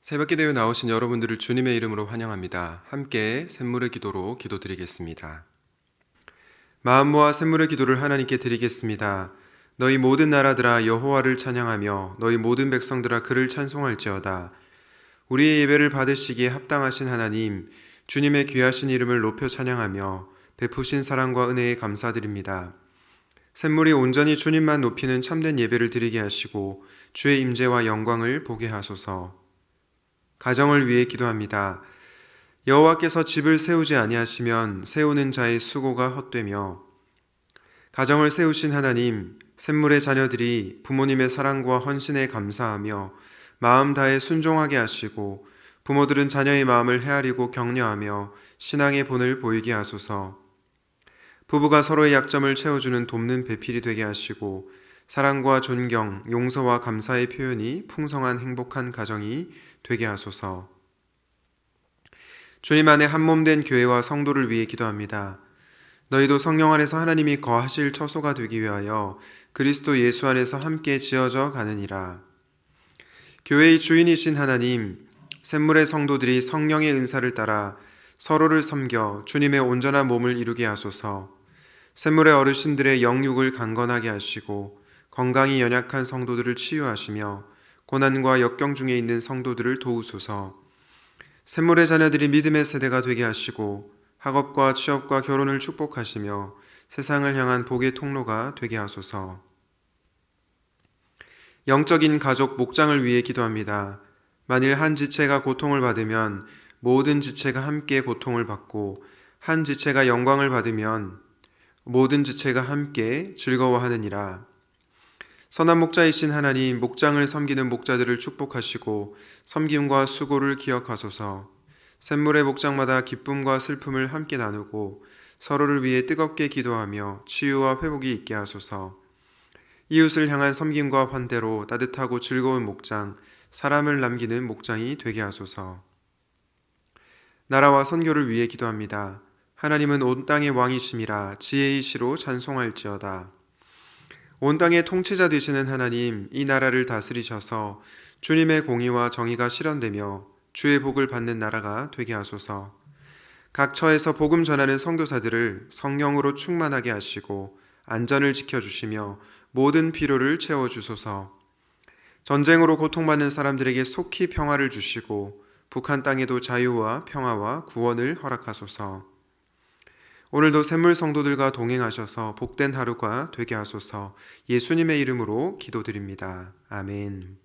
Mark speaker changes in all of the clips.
Speaker 1: 새벽기도에 나오신 여러분들을 주님의 이름으로 환영합니다. 함께 샘물의 기도로 기도드리겠습니다. 마음 모아 샘물의 기도를 하나님께 드리겠습니다. 너희 모든 나라들아 여호와를 찬양하며 너희 모든 백성들아 그를 찬송할지어다. 우리의 예배를 받으시기에 합당하신 하나님, 주님의 귀하신 이름을 높여 찬양하며 베푸신 사랑과 은혜에 감사드립니다. 샘물이 온전히 주님만 높이는 참된 예배를 드리게 하시고 주의 임재와 영광을 보게 하소서. 가정을 위해 기도합니다. 여호와께서 집을 세우지 아니하시면 세우는 자의 수고가 헛되며, 가정을 세우신 하나님, 샘물의 자녀들이 부모님의 사랑과 헌신에 감사하며 마음 다해 순종하게 하시고 부모들은 자녀의 마음을 헤아리고 격려하며 신앙의 본을 보이게 하소서. 부부가 서로의 약점을 채워주는 돕는 배필이 되게 하시고 사랑과 존경, 용서와 감사의 표현이 풍성한 행복한 가정이 되게 하소서. 주님 안에 한몸된 교회와 성도를 위해 기도합니다. 너희도 성령 안에서 하나님이 거하실 처소가 되기 위하여 그리스도 예수 안에서 함께 지어져 가느니라. 교회의 주인이신 하나님, 샘물의 성도들이 성령의 은사를 따라 서로를 섬겨 주님의 온전한 몸을 이루게 하소서. 샘물의 어르신들의 영육을 강건하게 하시고 건강이 연약한 성도들을 치유하시며 고난과 역경 중에 있는 성도들을 도우소서. 샘물의 자녀들이 믿음의 세대가 되게 하시고 학업과 취업과 결혼을 축복하시며 세상을 향한 복의 통로가 되게 하소서. 영적인 가족 목장을 위해 기도합니다. 만일 한 지체가 고통을 받으면 모든 지체가 함께 고통을 받고 한 지체가 영광을 받으면 모든 지체가 함께 즐거워하느니라. 선한 목자이신 하나님, 목장을 섬기는 목자들을 축복하시고 섬김과 수고를 기억하소서. 샘물의 목장마다 기쁨과 슬픔을 함께 나누고 서로를 위해 뜨겁게 기도하며 치유와 회복이 있게 하소서. 이웃을 향한 섬김과 환대로 따뜻하고 즐거운 목장, 사람을 남기는 목장이 되게 하소서. 나라와 선교를 위해 기도합니다. 하나님은 온 땅의 왕이심이라 지혜이시로 찬송할지어다. 온 땅의 통치자 되시는 하나님, 이 나라를 다스리셔서 주님의 공의와 정의가 실현되며 주의 복을 받는 나라가 되게 하소서. 각 처에서 복음 전하는 선교사들을 성령으로 충만하게 하시고 안전을 지켜주시며 모든 필요를 채워주소서. 전쟁으로 고통받는 사람들에게 속히 평화를 주시고 북한 땅에도 자유와 평화와 구원을 허락하소서. 오늘도 샘물 성도들과 동행하셔서 복된 하루가 되게 하소서. 예수님의 이름으로 기도드립니다. 아멘.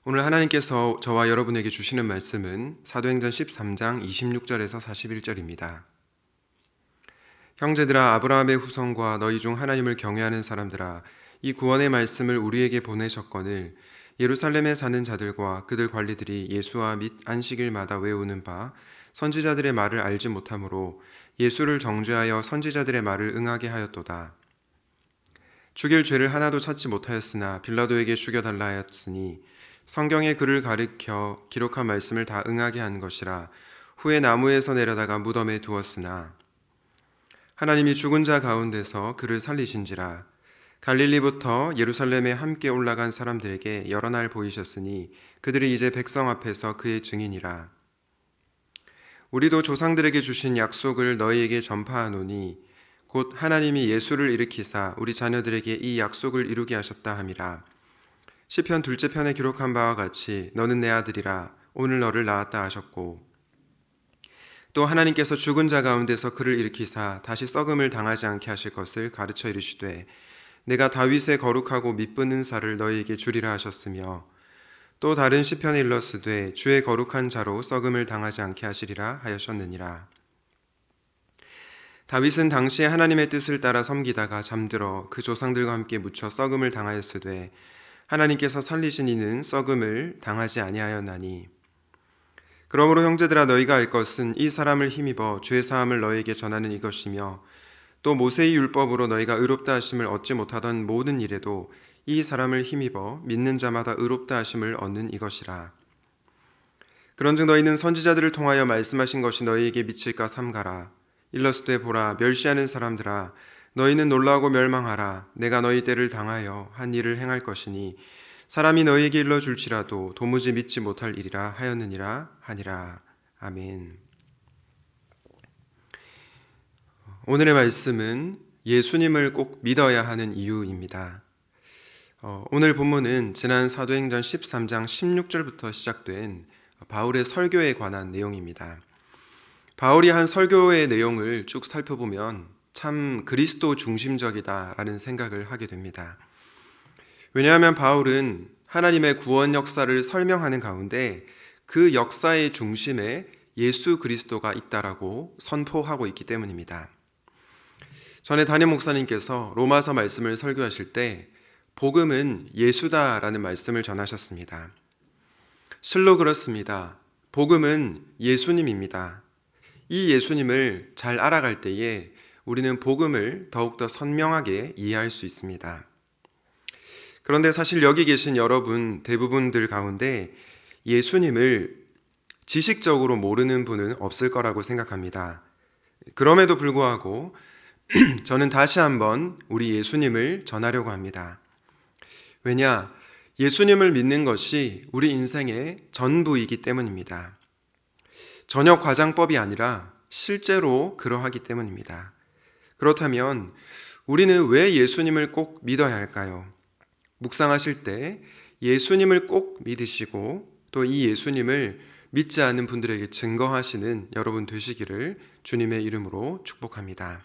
Speaker 1: 오늘 하나님께서 저와 여러분에게 주시는 말씀은 사도행전 13장 26절에서 41절입니다. 형제들아, 아브라함의 후손과 너희 중 하나님을 경외하는 사람들아, 이 구원의 말씀을 우리에게 보내셨거늘 예루살렘에 사는 자들과 그들 관리들이 예수와 및 안식일마다 외우는 바 선지자들의 말을 알지 못하므로 예수를 정죄하여 선지자들의 말을 응하게 하였도다. 죽일 죄를 하나도 찾지 못하였으나 빌라도에게 죽여달라 하였으니 성경의 글을 가리켜 기록한 말씀을 다 응하게 한 것이라. 후에 나무에서 내려다가 무덤에 두었으나 하나님이 죽은 자 가운데서 그를 살리신지라. 갈릴리부터 예루살렘에 함께 올라간 사람들에게 여러 날 보이셨으니 그들이 이제 백성 앞에서 그의 증인이라. 우리도 조상들에게 주신 약속을 너희에게 전파하노니 곧 하나님이 예수를 일으키사 우리 자녀들에게 이 약속을 이루게 하셨다 함이라. 시편 2째 편에 기록한 바와 같이 너는 내 아들이라 오늘 너를 낳았다 하셨고, 또 하나님께서 죽은 자 가운데서 그를 일으키사 다시 썩음을 당하지 않게 하실 것을 가르쳐 이르시되 내가 다윗의 거룩하고 믿붙는 살을 너희에게 주리라 하셨으며, 또 다른 시편에 일렀으되 주의 거룩한 자로 썩음을 당하지 않게 하시리라 하셨느니라. 다윗은 당시에 하나님의 뜻을 따라 섬기다가 잠들어 그 조상들과 함께 묻혀 썩음을 당하였으되 하나님께서 살리신 이는 썩음을 당하지 아니하였나니. 그러므로 형제들아, 너희가 알 것은 이 사람을 힘입어 죄 사함을 너희에게 전하는 이것이며, 또 모세의 율법으로 너희가 의롭다 하심을 얻지 못하던 모든 일에도 이 사람을 힘입어 믿는 자마다 의롭다 하심을 얻는 이것이라. 그런즉 너희는 선지자들을 통하여 말씀하신 것이 너희에게 미칠까 삼가라. 일러스되 보라, 멸시하는 사람들아, 너희는 놀라고 멸망하라. 내가 너희 때를 당하여 한 일을 행할 것이니 사람이 너희에게 일러줄지라도 도무지 믿지 못할 일이라 하였느니라 하니라. 아멘. 오늘의 말씀은 예수님을 꼭 믿어야 하는 이유입니다. 오늘 본문은 지난 사도행전 13장 16절부터 시작된 바울의 설교에 관한 내용입니다. 바울이 한 설교의 내용을 쭉 살펴보면 참 그리스도 중심적이다라는 생각을 하게 됩니다. 왜냐하면 바울은 하나님의 구원 역사를 설명하는 가운데 그 역사의 중심에 예수 그리스도가 있다라고 선포하고 있기 때문입니다. 전에 담임 목사님께서 로마서 말씀을 설교하실 때 복음은 예수다라는 말씀을 전하셨습니다. 실로 그렇습니다. 복음은 예수님입니다. 이 예수님을 잘 알아갈 때에 우리는 복음을 더욱더 선명하게 이해할 수 있습니다. 그런데 사실 여기 계신 여러분 대부분들 가운데 예수님을 지식적으로 모르는 분은 없을 거라고 생각합니다. 그럼에도 불구하고 저는 다시 한번 우리 예수님을 전하려고 합니다. 왜냐? 예수님을 믿는 것이 우리 인생의 전부이기 때문입니다. 전혀 과장법이 아니라 실제로 그러하기 때문입니다. 그렇다면 우리는 왜 예수님을 꼭 믿어야 할까요? 묵상하실 때 예수님을 꼭 믿으시고 또 이 예수님을 믿지 않는 분들에게 증거하시는 여러분 되시기를 주님의 이름으로 축복합니다.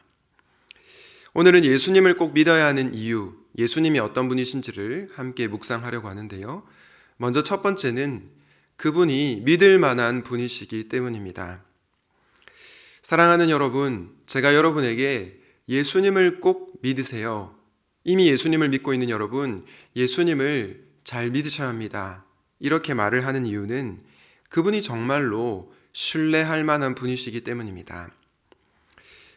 Speaker 1: 오늘은 예수님을 꼭 믿어야 하는 이유, 예수님이 어떤 분이신지를 함께 묵상하려고 하는데요. 먼저 첫 번째는 그분이 믿을 만한 분이시기 때문입니다. 사랑하는 여러분, 제가 여러분에게 예수님을 꼭 믿으세요. 이미 예수님을 믿고 있는 여러분, 예수님을 잘 믿으셔야 합니다. 이렇게 말을 하는 이유는 그분이 정말로 신뢰할 만한 분이시기 때문입니다.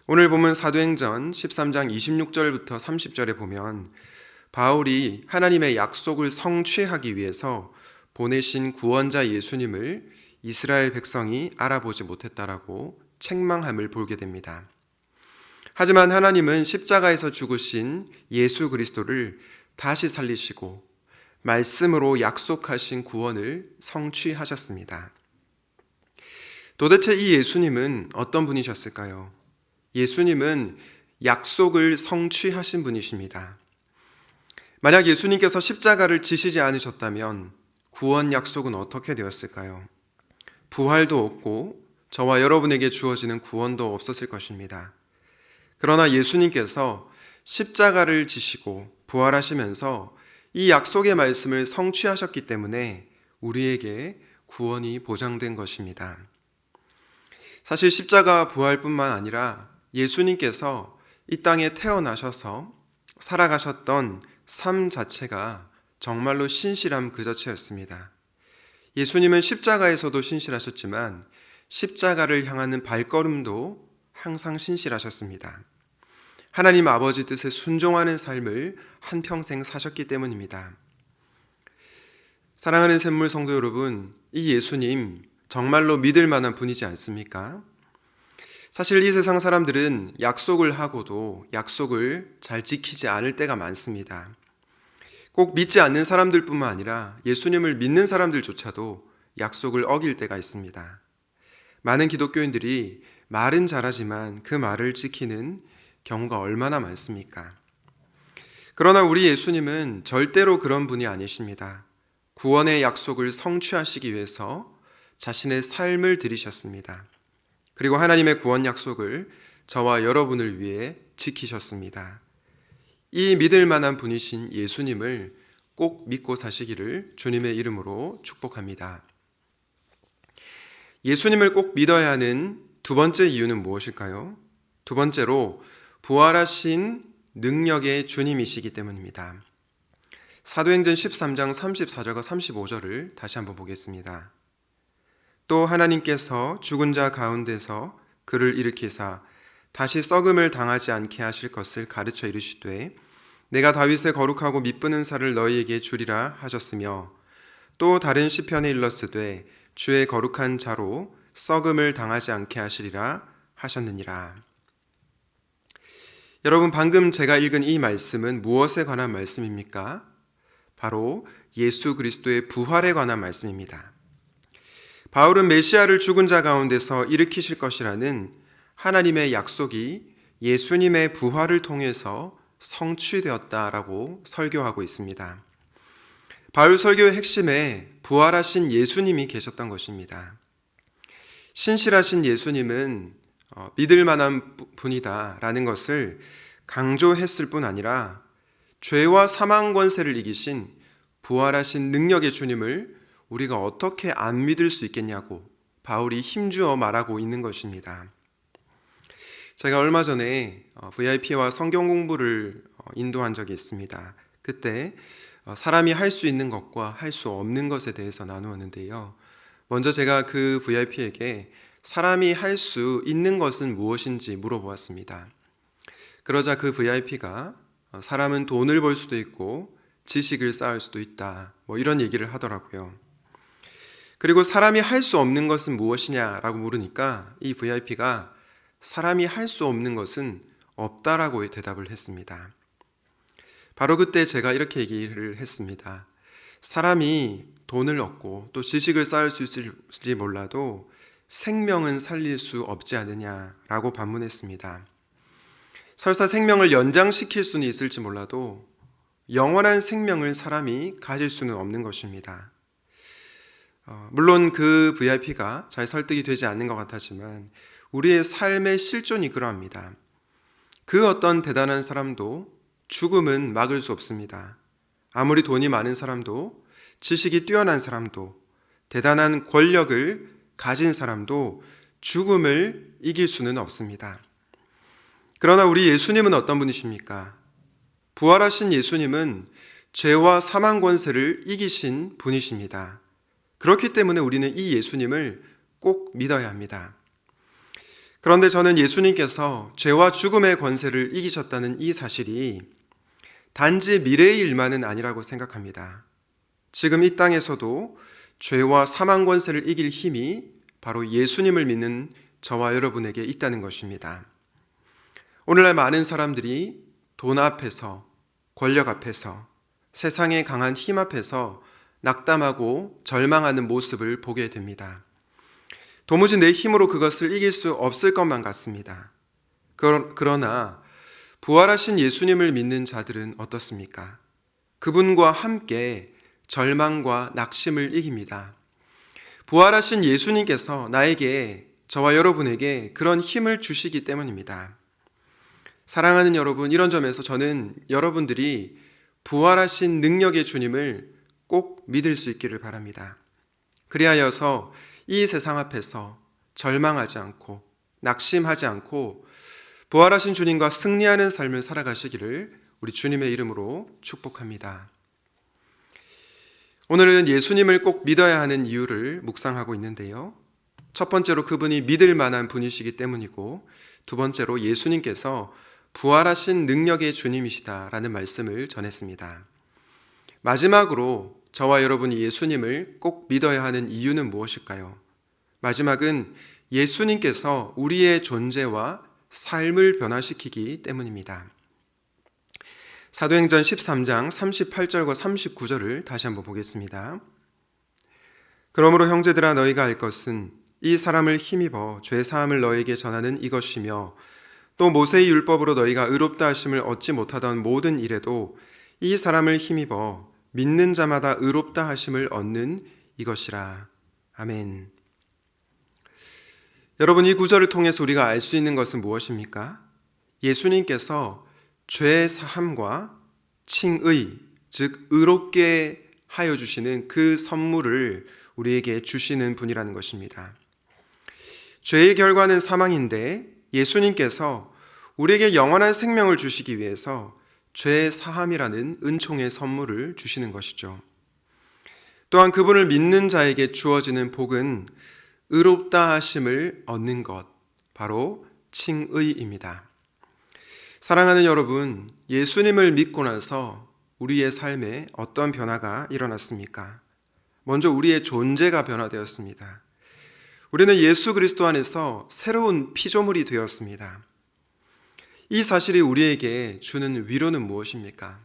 Speaker 1: 오늘 보면 사도행전 13장 26절부터 30절에 보면 바울이 하나님의 약속을 성취하기 위해서 보내신 구원자 예수님을 이스라엘 백성이 알아보지 못했다라고 책망함을 보게 됩니다. 하지만 하나님은 십자가에서 죽으신 예수 그리스도를 다시 살리시고 말씀으로 약속하신 구원을 성취하셨습니다. 도대체 이 예수님은 어떤 분이셨을까요? 예수님은 약속을 성취하신 분이십니다. 만약 예수님께서 십자가를 지시지 않으셨다면 구원 약속은 어떻게 되었을까요? 부활도 없고 저와 여러분에게 주어지는 구원도 없었을 것입니다. 그러나 예수님께서 십자가를 지시고 부활하시면서 이 약속의 말씀을 성취하셨기 때문에 우리에게 구원이 보장된 것입니다. 사실 십자가 부활뿐만 아니라 예수님께서 이 땅에 태어나셔서 살아가셨던 삶 자체가 정말로 신실함 그 자체였습니다. 예수님은 십자가에서도 신실하셨지만 십자가를 향하는 발걸음도 항상 신실하셨습니다. 하나님 아버지 뜻에 순종하는 삶을 한평생 사셨기 때문입니다. 사랑하는 샘물 성도 여러분, 이 예수님 정말로 믿을 만한 분이지 않습니까? 사실 이 세상 사람들은 약속을 하고도 약속을 잘 지키지 않을 때가 많습니다. 꼭 믿지 않는 사람들뿐만 아니라 예수님을 믿는 사람들조차도 약속을 어길 때가 있습니다. 많은 기독교인들이 말은 잘하지만 그 말을 지키는 경우가 얼마나 많습니까? 그러나 우리 예수님은 절대로 그런 분이 아니십니다. 구원의 약속을 성취하시기 위해서 자신의 삶을 들이셨습니다. 그리고 하나님의 구원 약속을 저와 여러분을 위해 지키셨습니다. 이 믿을 만한 분이신 예수님을 꼭 믿고 사시기를 주님의 이름으로 축복합니다. 예수님을 꼭 믿어야 하는 두 번째 이유는 무엇일까요? 두 번째로 부활하신 능력의 주님이시기 때문입니다. 사도행전 13장 34절과 35절을 다시 한번 보겠습니다. 또 하나님께서 죽은 자 가운데서 그를 일으키사 다시 썩음을 당하지 않게 하실 것을 가르쳐 이르시되 내가 다윗의 거룩하고 미쁘는 살을 너희에게 주리라 하셨으며 또 다른 시편에 일렀으되 주의 거룩한 자로 썩음을 당하지 않게 하시리라 하셨느니라. 여러분, 방금 제가 읽은 이 말씀은 무엇에 관한 말씀입니까? 바로 예수 그리스도의 부활에 관한 말씀입니다. 바울은 메시아를 죽은 자 가운데서 일으키실 것이라는 하나님의 약속이 예수님의 부활을 통해서 성취되었다라고 설교하고 있습니다. 바울 설교의 핵심에 부활하신 예수님이 계셨던 것입니다. 신실하신 예수님은 믿을 만한 분이다라는 것을 강조했을 뿐 아니라 죄와 사망 권세를 이기신 부활하신 능력의 주님을 우리가 어떻게 안 믿을 수 있겠냐고 바울이 힘주어 말하고 있는 것입니다. 제가 얼마 전에 VIP와 성경 공부를 인도한 적이 있습니다. 그때 사람이 할 수 있는 것과 할 수 없는 것에 대해서 나누었는데요. 먼저 제가 그 VIP에게 사람이 할 수 있는 것은 무엇인지 물어보았습니다. 그러자 그 VIP가 사람은 돈을 벌 수도 있고 지식을 쌓을 수도 있다, 이런 얘기를 하더라고요. 그리고 사람이 할 수 없는 것은 무엇이냐라고 물으니까 이 VIP가 사람이 할 수 없는 것은 없다라고 대답을 했습니다. 바로 그때 제가 이렇게 얘기를 했습니다. 사람이 돈을 얻고 또 지식을 쌓을 수 있을지 몰라도 생명은 살릴 수 없지 않느냐라고 반문했습니다. 설사 생명을 연장시킬 수는 있을지 몰라도 영원한 생명을 사람이 가질 수는 없는 것입니다. 물론 그 VIP가 잘 설득이 되지 않는 것 같았지만 우리의 삶의 실존이 그러합니다. 그 어떤 대단한 사람도 죽음은 막을 수 없습니다. 아무리 돈이 많은 사람도, 지식이 뛰어난 사람도, 대단한 권력을 가진 사람도 죽음을 이길 수는 없습니다. 그러나 우리 예수님은 어떤 분이십니까? 부활하신 예수님은 죄와 사망 권세를 이기신 분이십니다. 그렇기 때문에 우리는 이 예수님을 꼭 믿어야 합니다. 그런데 저는 예수님께서 죄와 죽음의 권세를 이기셨다는 이 사실이 단지 미래의 일만은 아니라고 생각합니다. 지금 이 땅에서도 죄와 사망 권세를 이길 힘이 바로 예수님을 믿는 저와 여러분에게 있다는 것입니다. 오늘날 많은 사람들이 돈 앞에서, 권력 앞에서, 세상의 강한 힘 앞에서 낙담하고 절망하는 모습을 보게 됩니다. 도무지 내 힘으로 그것을 이길 수 없을 것만 같습니다. 그러나 부활하신 예수님을 믿는 자들은 어떻습니까? 그분과 함께 절망과 낙심을 이깁니다. 부활하신 예수님께서 나에게, 저와 여러분에게 그런 힘을 주시기 때문입니다. 사랑하는 여러분, 이런 점에서 저는 여러분들이 부활하신 능력의 주님을 꼭 믿을 수 있기를 바랍니다. 그리하여서 이 세상 앞에서 절망하지 않고 낙심하지 않고 부활하신 주님과 승리하는 삶을 살아가시기를 우리 주님의 이름으로 축복합니다. 오늘은 예수님을 꼭 믿어야 하는 이유를 묵상하고 있는데요. 첫 번째로 그분이 믿을 만한 분이시기 때문이고, 두 번째로 예수님께서 부활하신 능력의 주님이시다라는 말씀을 전했습니다. 마지막으로 저와 여러분이 예수님을 꼭 믿어야 하는 이유는 무엇일까요? 마지막은 예수님께서 우리의 존재와 삶을 변화시키기 때문입니다. 사도행전 13장 38절과 39절을 다시 한번 보겠습니다. 그러므로 형제들아, 너희가 알 것은 이 사람을 힘입어 죄 사함을 너희에게 전하는 이것이며, 또 모세의 율법으로 너희가 의롭다 하심을 얻지 못하던 모든 일에도 이 사람을 힘입어 믿는 자마다 의롭다 하심을 얻는 이것이라. 아멘. 여러분, 이 구절을 통해서 우리가 알 수 있는 것은 무엇입니까? 예수님께서 죄 사함과 칭의, 즉 의롭게 하여 주시는 그 선물을 우리에게 주시는 분이라는 것입니다. 죄의 결과는 사망인데 예수님께서 우리에게 영원한 생명을 주시기 위해서 죄 사함이라는 은총의 선물을 주시는 것이죠. 또한 그분을 믿는 자에게 주어지는 복은 의롭다 하심을 얻는 것, 바로 칭의입니다. 사랑하는 여러분, 예수님을 믿고 나서 우리의 삶에 어떤 변화가 일어났습니까? 먼저 우리의 존재가 변화되었습니다. 우리는 예수 그리스도 안에서 새로운 피조물이 되었습니다. 이 사실이 우리에게 주는 위로는 무엇입니까?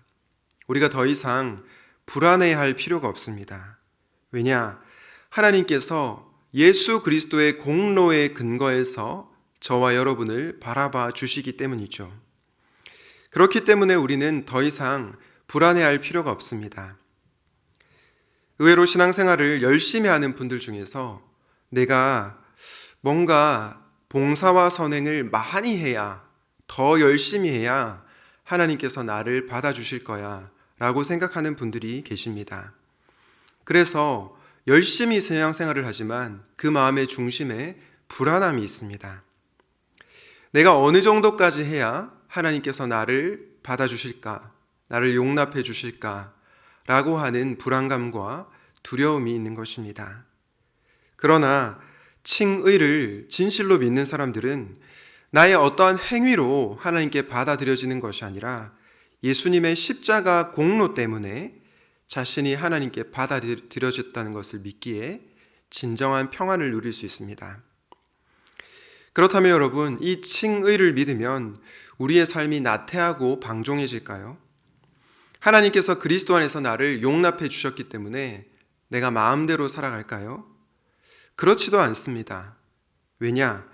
Speaker 1: 우리가 더 이상 불안해할 필요가 없습니다. 왜냐? 하나님께서 예수 그리스도의 공로에 근거해서 저와 여러분을 바라봐 주시기 때문이죠. 그렇기 때문에 우리는 더 이상 불안해할 필요가 없습니다. 의외로 신앙생활을 열심히 하는 분들 중에서 내가 뭔가 봉사와 선행을 많이 해야, 더 열심히 해야 하나님께서 나를 받아주실 거야 라고 생각하는 분들이 계십니다. 그래서 열심히 신앙생활을 하지만 그 마음의 중심에 불안함이 있습니다. 내가 어느 정도까지 해야 하나님께서 나를 받아주실까, 나를 용납해 주실까 라고 하는 불안감과 두려움이 있는 것입니다. 그러나 칭의를 진실로 믿는 사람들은 나의 어떠한 행위로 하나님께 받아들여지는 것이 아니라 예수님의 십자가 공로 때문에 자신이 하나님께 받아들여졌다는 것을 믿기에 진정한 평안을 누릴 수 있습니다. 그렇다면 여러분, 이 칭의를 믿으면 우리의 삶이 나태하고 방종해질까요? 하나님께서 그리스도 안에서 나를 용납해 주셨기 때문에 내가 마음대로 살아갈까요? 그렇지도 않습니다. 왜냐?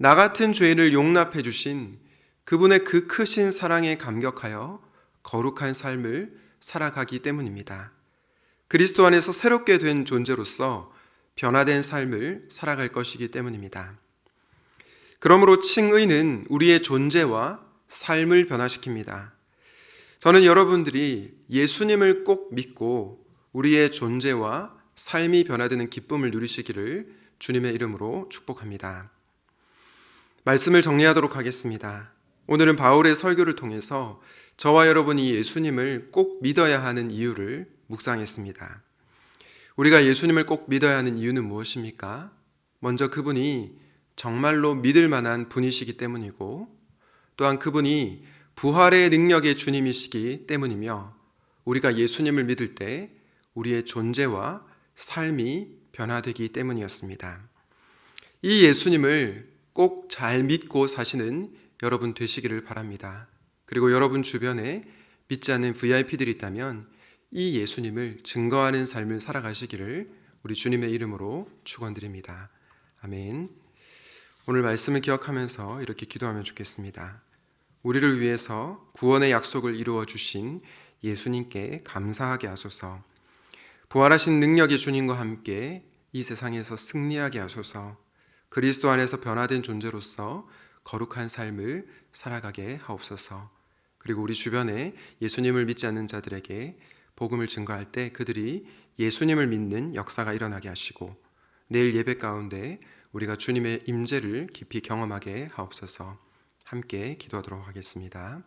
Speaker 1: 나 같은 죄인을 용납해 주신 그분의 그 크신 사랑에 감격하여 거룩한 삶을 살아가기 때문입니다. 그리스도 안에서 새롭게 된 존재로서 변화된 삶을 살아갈 것이기 때문입니다. 그러므로 칭의는 우리의 존재와 삶을 변화시킵니다. 저는 여러분들이 예수님을 꼭 믿고 우리의 존재와 삶이 변화되는 기쁨을 누리시기를 주님의 이름으로 축복합니다. 말씀을 정리하도록 하겠습니다. 오늘은 바울의 설교를 통해서 저와 여러분이 예수님을 꼭 믿어야 하는 이유를 묵상했습니다. 우리가 예수님을 꼭 믿어야 하는 이유는 무엇입니까? 먼저 그분이 정말로 믿을 만한 분이시기 때문이고, 또한 그분이 부활의 능력의 주님이시기 때문이며, 우리가 예수님을 믿을 때 우리의 존재와 삶이 변화되기 때문이었습니다. 이 예수님을 꼭 잘 믿고 사시는 여러분 되시기를 바랍니다. 그리고 여러분 주변에 믿지 않는 VIP들이 있다면 이 예수님을 증거하는 삶을 살아가시기를 우리 주님의 이름으로 축원드립니다. 아멘. 오늘 말씀을 기억하면서 이렇게 기도하면 좋겠습니다. 우리를 위해서 구원의 약속을 이루어 주신 예수님께 감사하게 하소서. 부활하신 능력의 주님과 함께 이 세상에서 승리하게 하소서. 그리스도 안에서 변화된 존재로서 거룩한 삶을 살아가게 하옵소서. 그리고 우리 주변에 예수님을 믿지 않는 자들에게 복음을 증거할 때 그들이 예수님을 믿는 역사가 일어나게 하시고, 내일 예배 가운데 우리가 주님의 임재를 깊이 경험하게 하옵소서. 함께 기도하도록 하겠습니다.